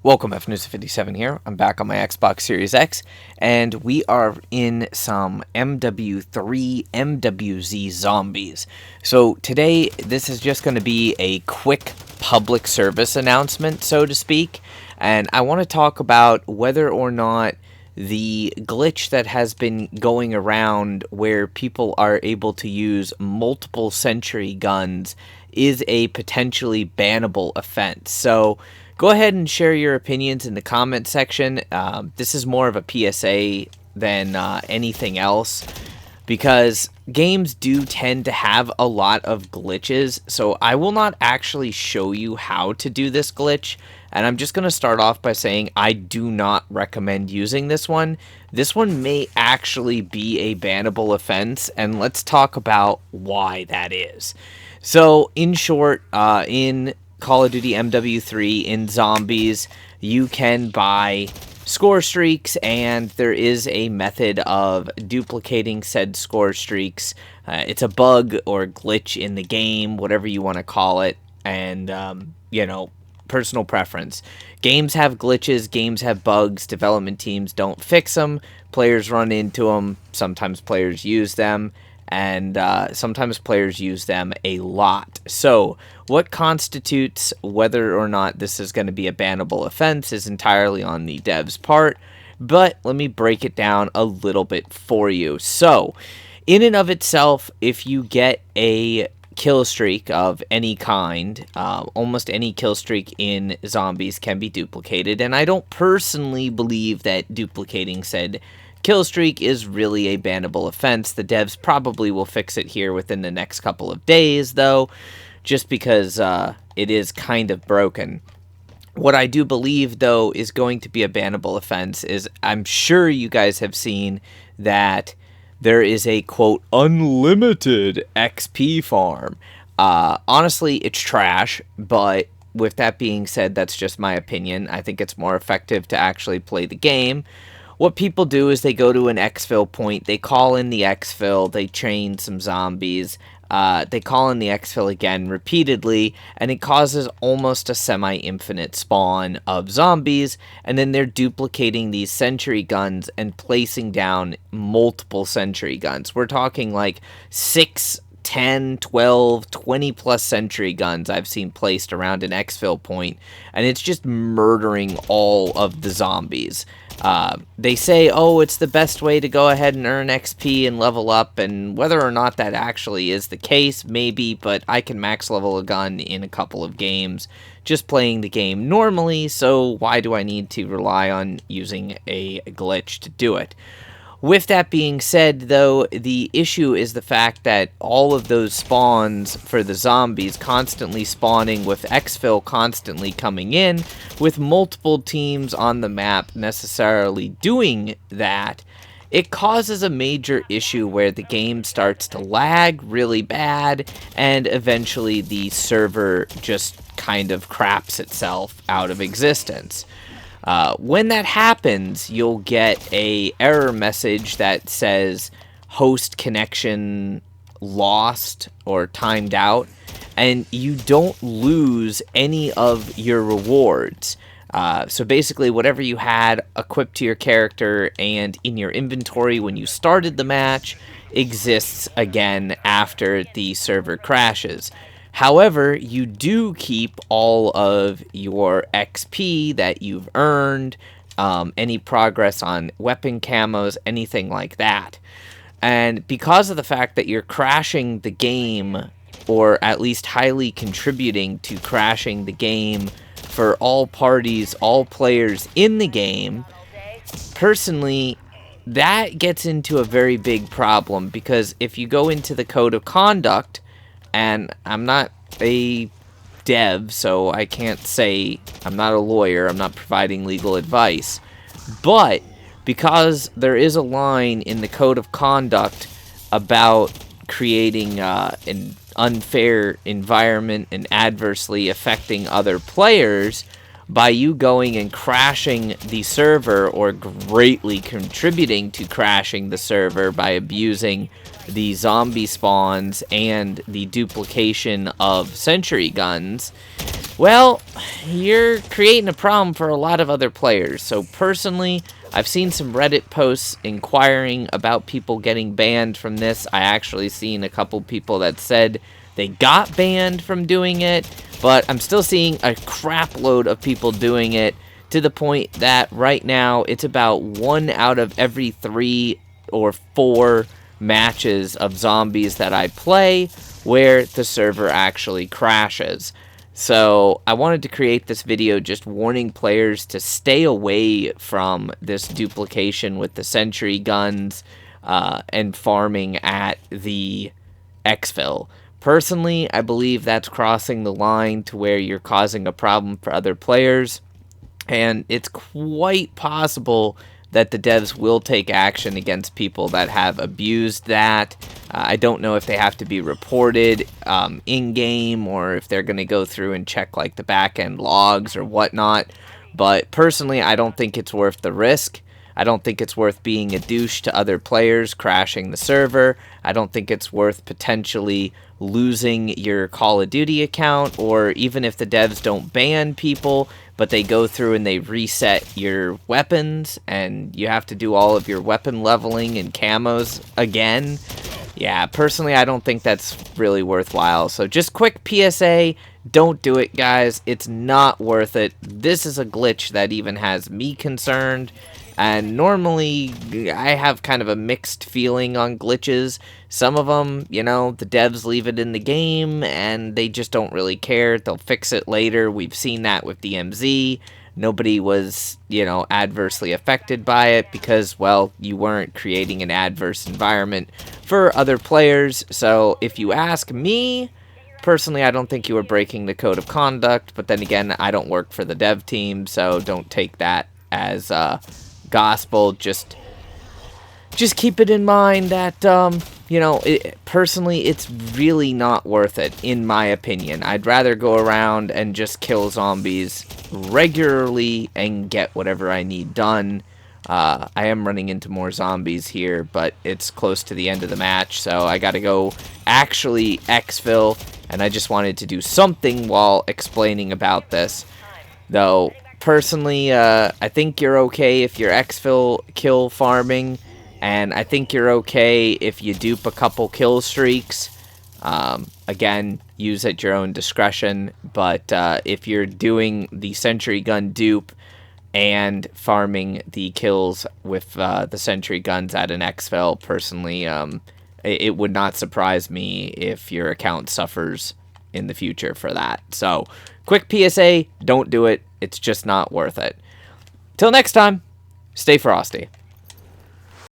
Welcome, FNews57 here. I'm back on my Xbox Series X, and we are in some MW3 MWZ Zombies. So today, this is just going to be a quick public service announcement, so to speak, and I want to talk about whether or not the glitch that has been going around where people are able to use multiple sentry guns is a potentially bannable offense. So go ahead and share your opinions in the comment section. This is more of a PSA than anything else, because games do tend to have a lot of glitches, so I will not actually show you how to do this glitch, and I'm just going to start off by saying I do not recommend using this one. This one may actually be a bannable offense, and let's talk about why that is. So, in short, in Call of Duty MW3 in Zombies, you can buy score streaks, and there is a method of duplicating said score streaks. It's a bug or glitch in the game, whatever you want to call it, and, personal preference. Games have glitches, games have bugs, development teams don't fix them, players run into them, sometimes players use them, and sometimes players use them a lot. So what constitutes whether or not this is going to be a bannable offense is entirely on the dev's part, but let me break it down a little bit for you. So in and of itself, if you get a kill streak of any kind, almost any kill streak in Zombies can be duplicated, and I don't personally believe that duplicating said kill streak is really a bannable offense. The devs probably will fix it here within the next couple of days, though, just because it is kind of broken. What I do believe, though, is going to be a bannable offense is I'm sure you guys have seen that there is a, quote, unlimited XP farm. Honestly, it's trash, but with that being said, that's just my opinion. I think it's more effective to actually play the game. What people do is they go to an exfill point, they call in the exfill, they chain some zombies, they call in the exfill again repeatedly, and it causes almost a semi-infinite spawn of zombies, and then they're duplicating these sentry guns and placing down multiple sentry guns. We're talking like 6, 10, 12, 20 plus sentry guns I've seen placed around an exfill point, and it's just murdering all of the zombies. They say, oh, it's the best way to go ahead and earn XP and level up, and whether or not that actually is the case, maybe, but I can max level a gun in a couple of games just playing the game normally, so why do I need to rely on using a glitch to do it? With that being said, though, the issue is the fact that all of those spawns for the zombies constantly spawning with exfill constantly coming in, with multiple teams on the map necessarily doing that, it causes a major issue where the game starts to lag really bad, and eventually the server just kind of craps itself out of existence. When that happens, you'll get a error message that says host connection lost or timed out, and you don't lose any of your rewards. So basically, whatever you had equipped to your character and in your inventory when you started the match exists again after the server crashes. However, you do keep all of your XP that you've earned, any progress on weapon camos, anything like that. And because of the fact that you're crashing the game, or at least highly contributing to crashing the game for all parties, all players in the game, personally, that gets into a very big problem, because if you go into the code of conduct, and I'm not a dev, so I can't say, I'm not a lawyer, I'm not providing legal advice, but because there is a line in the code of conduct about creating an unfair environment and adversely affecting other players, by you going and crashing the server or greatly contributing to crashing the server by abusing the zombie spawns and the duplication of sentry guns, well, you're creating a problem for a lot of other players. So personally, I've seen some Reddit posts inquiring about people getting banned from this. I actually seen a couple people that said they got banned from doing it, but I'm still seeing a crap load of people doing it, to the point that right now it's about 1 out of every 3 or 4 matches of zombies that I play where the server actually crashes. So I wanted to create this video just warning players to stay away from this duplication with the sentry guns and farming at the exfill. Personally, I believe that's crossing the line to where you're causing a problem for other players, and it's quite possible that the devs will take action against people that have abused that. I don't know if they have to be reported in-game, or if they're going to go through and check like the back-end logs or whatnot. But personally, I don't think it's worth the risk. I don't think it's worth being a douche to other players, crashing the server. I don't think it's worth potentially losing your Call of Duty account, or even if the devs don't ban people, but they go through and they reset your weapons, and you have to do all of your weapon leveling and camos again. Yeah, personally, I don't think that's really worthwhile. So just quick PSA, don't do it, guys. It's not worth it. This is a glitch that even has me concerned. And normally, I have kind of a mixed feeling on glitches. Some of them, you know, the devs leave it in the game, and they just don't really care. They'll fix it later. We've seen that with DMZ. Nobody was, you know, adversely affected by it because, well, you weren't creating an adverse environment for other players. So if you ask me, personally, I don't think you were breaking the code of conduct. But then again, I don't work for the dev team, so don't take that as gospel. Just keep it in mind that you know, personally, it's really not worth it, in my opinion. I'd rather go around and just kill zombies regularly and get whatever I need done. I am running into more zombies here, but it's close to the end of the match, so I gotta go actually exfill, and I just wanted to do something while explaining about this. Though, personally, I think you're okay if you're exfill kill farming, and I think you're okay if you dupe a couple kill streaks. Again, use at your own discretion, but if you're doing the sentry gun dupe and farming the kills with the sentry guns at an exfil, personally, it would not surprise me if your account suffers in the future for that. So, quick PSA, don't do it. It's just not worth it. Till next time, stay frosty.